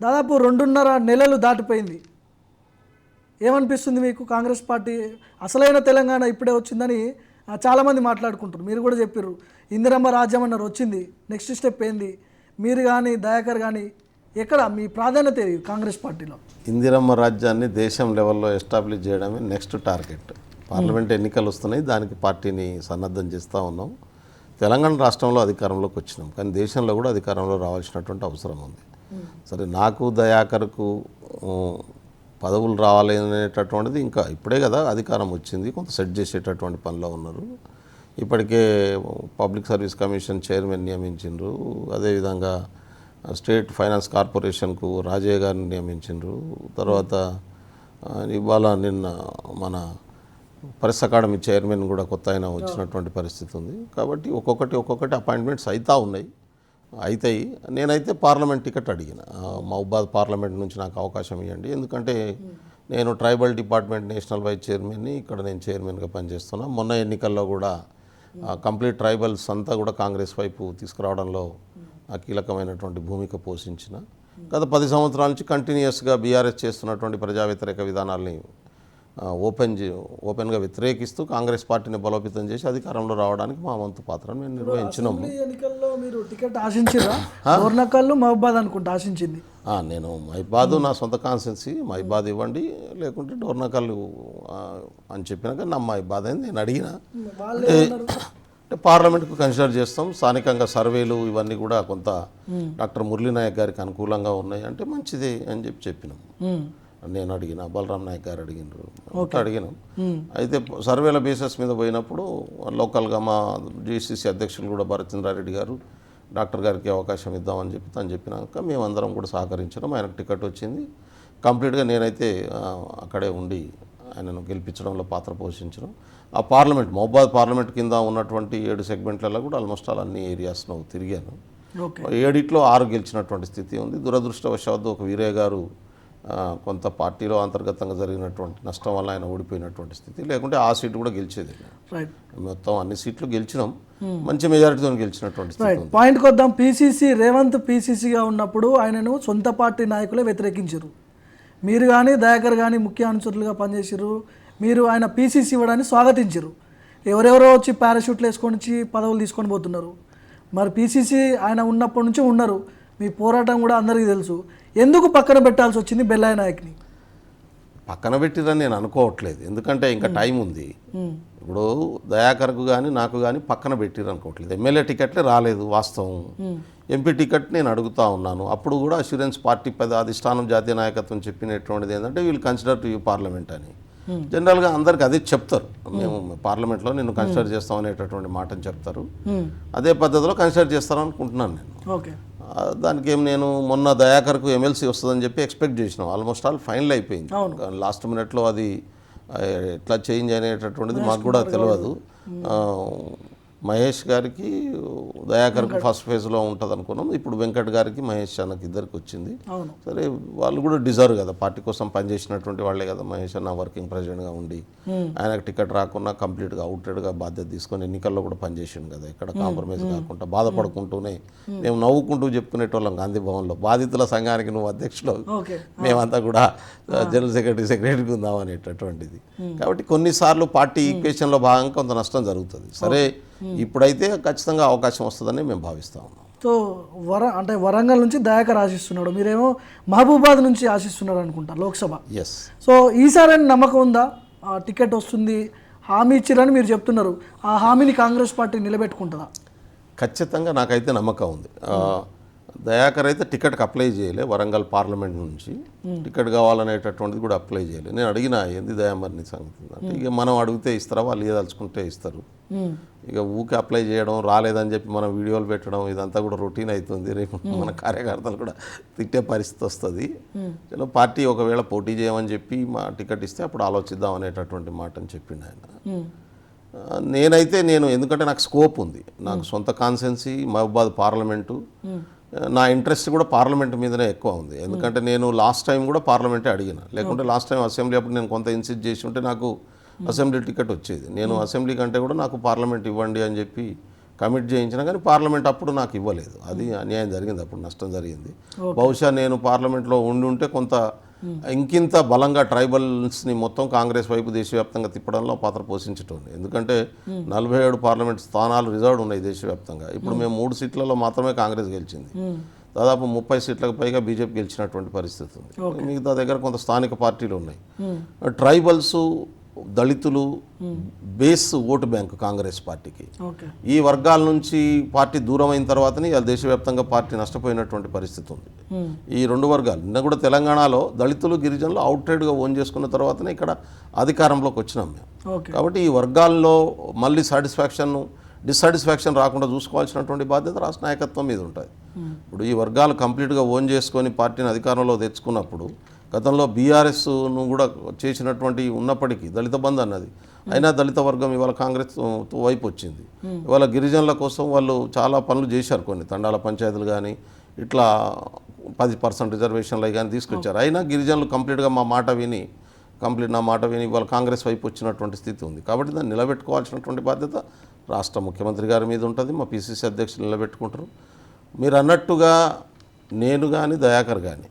దాదాపు 2.5 నెలలు దాటిపోయింది. ఏమనిపిస్తుంది మీకు? కాంగ్రెస్ పార్టీ అసలైన తెలంగాణ ఇప్పుడే వచ్చిందని చాలామంది మాట్లాడుకుంటారు. మీరు కూడా చెప్పారు ఇందిరమ్మ రాజ్యం అన్నారు, వచ్చింది. నెక్స్ట్ స్టెప్ ఏంది? మీరు కానీ దయాకర్ కానీ ఎక్కడ మీ ప్రాధాన్యత ఏది కాంగ్రెస్ పార్టీలో? ఇందిరమ్మ రాజ్యాన్ని దేశం లెవెల్లో ఎస్టాబ్లిష్ చేయడమే నెక్స్ట్ టార్గెట్. పార్లమెంట్ ఎన్నికలు వస్తున్నాయి, దానికి పార్టీని సన్నద్ధం చేస్తూ ఉన్నాం. తెలంగాణ రాష్ట్రంలో అధికారంలోకి వచ్చినాం, కానీ దేశంలో కూడా అధికారంలో రావాల్సినటువంటి అవసరం ఉంది. సరే, నాకు దయాకర్కు పదవులు రావాలి అనేటటువంటిది ఇంకా ఇప్పుడే కదా అధికారం వచ్చింది, కొంత సెట్ చేసేటటువంటి పనిలో ఉన్నారు. ఇప్పటికే పబ్లిక్ సర్వీస్ కమిషన్ చైర్మన్ నియమించిండ్రు, అదేవిధంగా స్టేట్ ఫైనాన్స్ కార్పొరేషన్కు రాజయ్య గారిని నియమించిండ్రు. తర్వాత ఇవాళ నిన్న మన ప్రెస్ అకాడమీ చైర్మన్ కూడా కొత్త ఆయన వచ్చినటువంటి పరిస్థితి ఉంది. కాబట్టి ఒక్కొక్కటి అపాయింట్మెంట్స్ అవుతాయి. నేనైతే పార్లమెంట్ టికెట్ అడిగిన, మహబూబాద్ పార్లమెంట్ నుంచి నాకు అవకాశం ఇవ్వండి, ఎందుకంటే నేను ట్రైబల్ డిపార్ట్మెంట్ నేషనల్ వైస్ చైర్మన్ని, ఇక్కడ నేను చైర్మన్గా పనిచేస్తున్నా. మొన్న ఎన్నికల్లో కూడా కంప్లీట్ ట్రైబల్స్ అంతా కూడా కాంగ్రెస్ వైపు తీసుకురావడంలో కీలకమైనటువంటి భూమిక పోషించిన. గత 10 సంవత్సరాల నుంచి కంటిన్యూస్గా బీఆర్ఎస్ చేస్తున్నటువంటి ప్రజా వ్యతిరేక విధానాల్ని ఓపెన్గా వ్యతిరేకిస్తూ కాంగ్రెస్ పార్టీని బలోపేతం చేసి అధికారంలో రావడానికి మా వంతు పాత్రను మేము నిర్వహించినాము. ఎన్నికల్లో మీరు టికెట్ ఆశించారా? డోర్నకల్ మహబూబాద్ అనుకుంటా ఆశించింది. నేను మహిబాద్ నా సొంత కాన్స్టిట్యున్సీ, మహిబాద్ ఇవ్వండి లేకుంటే డోర్నకల్ అని చెప్పినాక నా మహిబాద్ అని నేను అడిగిన. అంటే పార్లమెంట్కు కన్సిడర్ చేస్తాం, స్థానికంగా సర్వేలు ఇవన్నీ కూడా కొంత డాక్టర్ మురళీ నాయక్ గారికి అనుకూలంగా ఉన్నాయి అంటే మంచిది అని చెప్పినాం. నేను అడిగిన, బలరాం నాయక్ గారు అడిగినాం. అయితే సర్వేల బేసిస్ మీద పోయినప్పుడు లోకల్గా మా జీసీసీ అధ్యక్షులు కూడా భరతచంద్రారెడ్డి గారు డాక్టర్ గారికి అవకాశం ఇద్దామని చెప్పినాక మేమందరం కూడా సహకరించడం, ఆయనకు టికెట్ వచ్చింది. కంప్లీట్గా నేనైతే అక్కడే ఉండి ఆయనను గెలిపించడంలో పాత్ర పోషించడం. ఆ పార్లమెంట్ మహబూబాద్ పార్లమెంట్ కింద ఉన్నటువంటి 7 సెగ్మెంట్లలో కూడా ఆల్మోస్ట్ అన్ని ఏరియాస్లో తిరిగాను. 7లో 6 గెలిచినటువంటి స్థితి ఉంది. దురదృష్టవశాత్తు ఒక వీరయ్య గారు కొంత పార్టీలో అంతర్గతంగా జరిగినటువంటి నష్టం వల్ల ఆయన ఓడిపోయినటువంటి స్థితి, లేకుంటే ఆ సీటు కూడా గెలిచేది. మొత్తం అన్ని సీట్లు గెలిచినాం, మంచి మెజారిటీతో గెలిచినటువంటి స్థితి. పాయింట్కి వద్దాం. పీసీసీ రేవంత్ పీసీసీగా ఉన్నప్పుడు ఆయనను సొంత పార్టీ నాయకులే వ్యతిరేకించారు. మీరు కానీ దయాకర్ కానీ ముఖ్య అనుచరులుగా పనిచేసారు. మీరు ఆయన పీసీసీ ఇవ్వడాన్ని స్వాగతించారు. ఎవరెవరో వచ్చి పారాషూట్లు వేసుకొని వచ్చి పదవులు తీసుకొని పోతున్నారు. మరి పీసీసీ ఆయన ఉన్నప్పటి నుంచి ఉన్నారు. మీ పోరాటం కూడా అందరికీ తెలుసు. ఎందుకు పక్కన పెట్టాల్సి వచ్చింది బెల్లాయి నాయక్ని? పక్కన పెట్టిరని నేను అనుకోవట్లేదు, ఎందుకంటే ఇంకా టైం ఉంది. ఇప్పుడు దయాకర్కు కానీ నాకు కానీ పక్కన పెట్టిరు అనుకోవట్లేదు. ఎమ్మెల్యే టికెట్లే రాలేదు వాస్తవం. ఎంపీ టికెట్ నేను అడుగుతా ఉన్నాను. అప్పుడు కూడా అష్యూరెన్స్ పార్టీ అధిష్టానం జాతీయ నాయకత్వం చెప్పినటువంటిది ఏంటంటే వీళ్ళు కన్సిడర్ టు యూ పార్లమెంట్ అని. జనరల్గా అందరికి అదే చెప్తారు, మేము పార్లమెంట్లో నిన్ను కన్సిడర్ చేస్తాం అనేటటువంటి మాటను చెప్తారు. అదే పద్ధతిలో కన్సిడర్ చేస్తారని అనుకుంటున్నాను నేను. దానికి ఏం, నేను మొన్న దయాకర్కు ఎమ్మెల్సీ వస్తుందని చెప్పి ఎక్స్పెక్ట్ చేసినాం. ఆల్మోస్ట్ ఆల్ ఫైనల్ అయిపోయింది. లాస్ట్ మినిట్లో అది ఎట్లా చేంజ్ అనేటటువంటిది మాకు కూడా తెలియదు. మహేష్ గారికి దయాకర్కి ఫస్ట్ ఫేజ్లో ఉంటుంది అనుకున్నాం. ఇప్పుడు వెంకట్ గారికి మహేష్ అన్నకి ఇద్దరికి వచ్చింది. సరే, వాళ్ళు కూడా డిజర్వ్ కదా, పార్టీ కోసం పనిచేసినటువంటి వాళ్ళే కదా. మహేష్ అన్న వర్కింగ్ ప్రెసిడెంట్గా ఉండి ఆయనకు టికెట్ రాకుండా కంప్లీట్గా అవుటెడ్గా బాధ్యత తీసుకొని ఎన్నికల్లో కూడా పనిచేసిండు కదా. ఎక్కడ కాంప్రమైజ్ కాకుండా బాధపడుకుంటూనే మేము నవ్వుకుంటూ చెప్పుకునేటోళ్ళం గాంధీ భవన్లో, బాధితుల సంఘానికి నువ్వు అధ్యక్షులు, మేమంతా కూడా జనరల్ సెక్రటరీకి ఉందాం అనేటటువంటిది. కాబట్టి కొన్నిసార్లు పార్టీ ఈక్వేషన్లో భాగంగా కొంత నష్టం జరుగుతుంది. సరే, ఇప్పుడైతే ఖచ్చితంగా అవకాశం వస్తుందని మేము భావిస్తా ఉన్నాం. సో అంటే వరంగల్ నుంచి దయాకర్ ఆశిస్తున్నాడు, మీరేమో మహబూబాద్ నుంచి ఆశిస్తున్నారు అనుకుంటా లోక్సభ. ఎస్. సో ఈసారి నమ్మకం ఉందా టికెట్ వస్తుంది? హామీ ఇచ్చిరని మీరు చెప్తున్నారు, ఆ హామీని కాంగ్రెస్ పార్టీ నిలబెట్టుకుంటుందా? ఖచ్చితంగా నాకైతే నమ్మకం ఉంది. దయాకర్ అయితే టికెట్కి అప్లై చేయలే, వరంగల్ పార్లమెంట్ నుంచి టికెట్ కావాలనేటటువంటిది కూడా అప్లై చేయలే. నేను అడిగినా ఏంది దయామర్ని సంగతి అంటే, ఇక మనం అడిగితే ఇస్తారా, వాళ్ళు ఏదలుచుకుంటే ఇస్తారు. ఇక ఊకే అప్లై చేయడం, రాలేదని చెప్పి మనం వీడియోలు పెట్టడం, ఇదంతా కూడా రొటీన్ అవుతుంది. రేపు మన కార్యకర్తలు కూడా తిట్టే పరిస్థితి వస్తుంది. చలో, పార్టీ ఒకవేళ పోటీ చేయమని చెప్పి మా టికెట్ ఇస్తే అప్పుడు ఆలోచిద్దాం అనేటటువంటి మాటని చెప్పిండు ఆయన. నేనైతే ఎందుకంటే నాకు స్కోప్ ఉంది, నాకు సొంత కాన్స్టిట్యున్సీ మహబూబాద్ పార్లమెంటు, నా ఇంట్రెస్ట్ కూడా పార్లమెంట్ మీదనే ఎక్కువ ఉంది. ఎందుకంటే నేను లాస్ట్ టైం కూడా పార్లమెంటే అడిగిన, లేకుంటే లాస్ట్ టైం అసెంబ్లీ అప్పుడు నేను కొంత ఇన్సిస్ట్ చేసి ఉంటే నాకు అసెంబ్లీ టికెట్ వచ్చేది. నేను అసెంబ్లీ కంటే కూడా నాకు పార్లమెంట్ ఇవ్వండి అని చెప్పి కమిట్ చేయించినా కానీ పార్లమెంట్ అప్పుడు నాకు ఇవ్వలేదు. అది అన్యాయం జరిగింది, అప్పుడు నష్టం జరిగింది. బహుశా నేను పార్లమెంట్లో ఉండి కొంత ఇంకింత బలంగా ట్రైబల్స్ని మొత్తం కాంగ్రెస్ వైపు దేశవ్యాప్తంగా తిప్పడంలో పాత్ర పోషించటం. ఎందుకంటే 47 పార్లమెంట్ స్థానాలు రిజర్వ్డ్ ఉన్నాయి దేశవ్యాప్తంగా. ఇప్పుడు మేము 3 సీట్లలో మాత్రమే కాంగ్రెస్ గెలిచింది. దాదాపు 30 సీట్లకు పైగా బీజేపీ గెలిచినటువంటి పరిస్థితి ఉంది. మిగతా దగ్గర కొంత స్థానిక పార్టీలు ఉన్నాయి. ట్రైబల్స్, దళితులు బేస్ ఓటు బ్యాంకు కాంగ్రెస్ పార్టీకి. ఈ వర్గాల నుంచి పార్టీ దూరం అయిన తర్వాతనే ఇవాళ దేశవ్యాప్తంగా పార్టీ నష్టపోయినటువంటి పరిస్థితి ఉంది. ఈ 2 వర్గాలు నిన్న కూడా తెలంగాణలో దళితులు, గిరిజనులు అవుట్రైడ్గా ఓన్ చేసుకున్న తర్వాతనే ఇక్కడ అధికారంలోకి వచ్చినాం మేము. కాబట్టి ఈ వర్గాల్లో మళ్ళీ డిస్సాటిస్ఫాక్షన్ రాకుండా చూసుకోవాల్సినటువంటి బాధ్యత రాష్ట్ర నాయకత్వం మీద ఉంటుంది. ఇప్పుడు ఈ వర్గాలు కంప్లీట్గా ఓన్ చేసుకొని పార్టీని అధికారంలో తెచ్చుకున్నప్పుడు గతంలో బీఆర్ఎస్ను కూడా చేసినటువంటి ఉన్నప్పటికీ దళిత బంధు అన్నది అయినా దళిత వర్గం ఇవాళ కాంగ్రెస్ వైపు వచ్చింది. ఇవాళ గిరిజనుల కోసం వాళ్ళు చాలా పనులు చేశారు. కొన్ని తండాల పంచాయతీలు కానీ ఇట్లా 10% రిజర్వేషన్లు కానీ తీసుకొచ్చారు. అయినా గిరిజనులు కంప్లీట్గా నా మాట విని ఇవాళ కాంగ్రెస్ వైపు వచ్చినటువంటి స్థితి ఉంది. కాబట్టి దాన్ని నిలబెట్టుకోవాల్సినటువంటి బాధ్యత రాష్ట్ర ముఖ్యమంత్రి గారి మీద ఉంటుంది. మా పిసిసి అధ్యక్షులు నిలబెట్టుకుంటారు. మీరు అన్నట్టుగా నేను కానీ దయాకర్ కానీ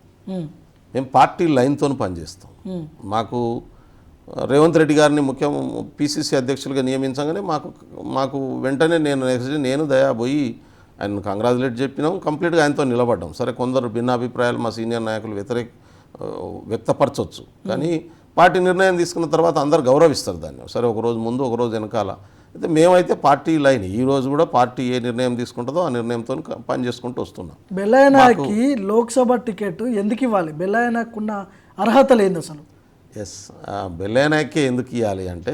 మేము పార్టీ లైన్తో పనిచేస్తాం. మాకు రేవంత్ రెడ్డి గారిని పిసిసి అధ్యక్షులుగా నియమించగానే మాకు వెంటనే నేను దయా పోయి ఆయన కంగ్రాచులేట్ చెప్పినాం. కంప్లీట్గా ఆయనతో నిలబడ్డాం. సరే, కొందరు భిన్నాభిప్రాయాలు మా సీనియర్ నాయకులు వ్యక్తపరచవచ్చు, కానీ పార్టీ నిర్ణయం తీసుకున్న తర్వాత అందరు గౌరవిస్తారు దాన్ని. సరే, ఒకరోజు ముందు ఒకరోజు వెనకాల అయితే మేమైతే పార్టీ లైన్ ఈ రోజు కూడా పార్టీ ఏ నిర్ణయం తీసుకుంటుందో ఆ నిర్ణయంతో పనిచేసుకుంటూ వస్తున్నాం. బెల్లయ్యనాయకి లోక్సభ టికెట్ ఎందుకు ఇవ్వాలి? బెల్లయ్యనాయకు ఉన్న అర్హత లేదు అసలు. బెల్లయ్యనాయకే ఎందుకు ఇవ్వాలి అంటే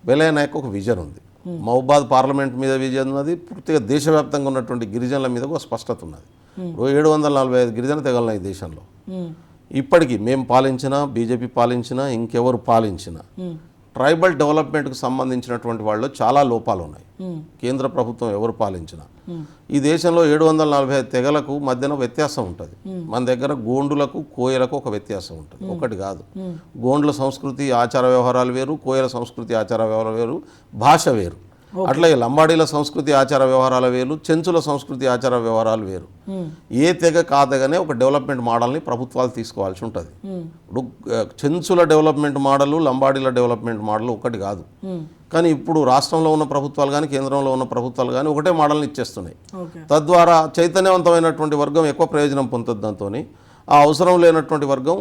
బెల్లయ్యనాయకు ఒక విజన్ ఉంది. మహబూబాద్ పార్లమెంట్ మీద విజన్ ఉన్నది. పూర్తిగా దేశవ్యాప్తంగా ఉన్నటువంటి గిరిజనుల మీద ఒక స్పష్టత ఉన్నది. 745 గిరిజన తెగలున్నాయి దేశంలో. ఇప్పటికీ మేము పాలించినా, బీజేపీ పాలించినా, ఇంకెవరు పాలించినా ట్రైబల్ డెవలప్మెంట్కి సంబంధించినటువంటి వాళ్ళు చాలా లోపాలు ఉన్నాయి. కేంద్ర ప్రభుత్వం ఎవరు పాలించినా ఈ దేశంలో 745 తెగలకు మధ్యన వ్యత్యాసం ఉంటుంది. మన దగ్గర గోండులకు, కోయలకు ఒక వ్యత్యాసం ఉంటుంది. ఒకటి కాదు, గోండ్ల సంస్కృతి ఆచార వ్యవహారాలు వేరు, కోయల సంస్కృతి ఆచార వ్యవహారాలు వేరు, భాష వేరు. అట్లాగే లంబాడీల సంస్కృతి ఆచార వ్యవహారాలు వేరు, చెంచుల సంస్కృతి ఆచార వ్యవహారాలు వేరు. ఏ తెగ కాదగానే ఒక డెవలప్మెంట్ మోడల్ని ప్రభుత్వాలు తీసుకోవాల్సి ఉంటుంది. ఇప్పుడు చెంచుల డెవలప్మెంట్ మోడల్, లంబాడీల డెవలప్మెంట్ మోడల్ ఒకటి కాదు. కానీ ఇప్పుడు రాష్ట్రంలో ఉన్న ప్రభుత్వాలు కానీ కేంద్రంలో ఉన్న ప్రభుత్వాలు కానీ ఒకటే మోడల్ని ఇచ్చేస్తున్నాయి. తద్వారా చైతన్యవంతమైనటువంటి వర్గం ఎక్కువ ప్రయోజనం పొందుతుంది. దాంతో ఆ అవసరం లేనటువంటి వర్గం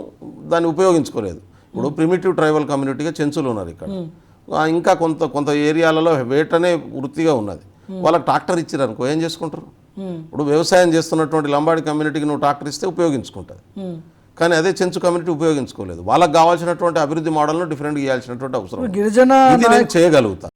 దాన్ని ఉపయోగించుకోలేదు. ఇప్పుడు ప్రిమిటివ్ ట్రైబల్ కమ్యూనిటీగా చెంచులు ఉన్నారు ఇక్కడ. ఇంకా కొంత ఏరియాలలో వేటనే వృత్తిగా ఉన్నది. వాళ్ళకి ట్రాక్టర్ ఇచ్చారనుకో ఏం చేసుకుంటారు? ఇప్పుడు వ్యవసాయం చేస్తున్నటువంటి లంబాడి కమ్యూనిటీకి నువ్వు ట్రాక్టర్ ఇస్తే ఉపయోగించుకుంటుంది. కానీ అదే చెంచు కమ్యూనిటీ ఉపయోగించుకోలేదు. వాళ్ళకి కావాల్సినటువంటి అభివృద్ధి మోడల్ను డిఫరెంట్గా ఇవ్వాల్సినటువంటి అవసరం. గిరిజన ఇది నేను చేయగలుగుతాను.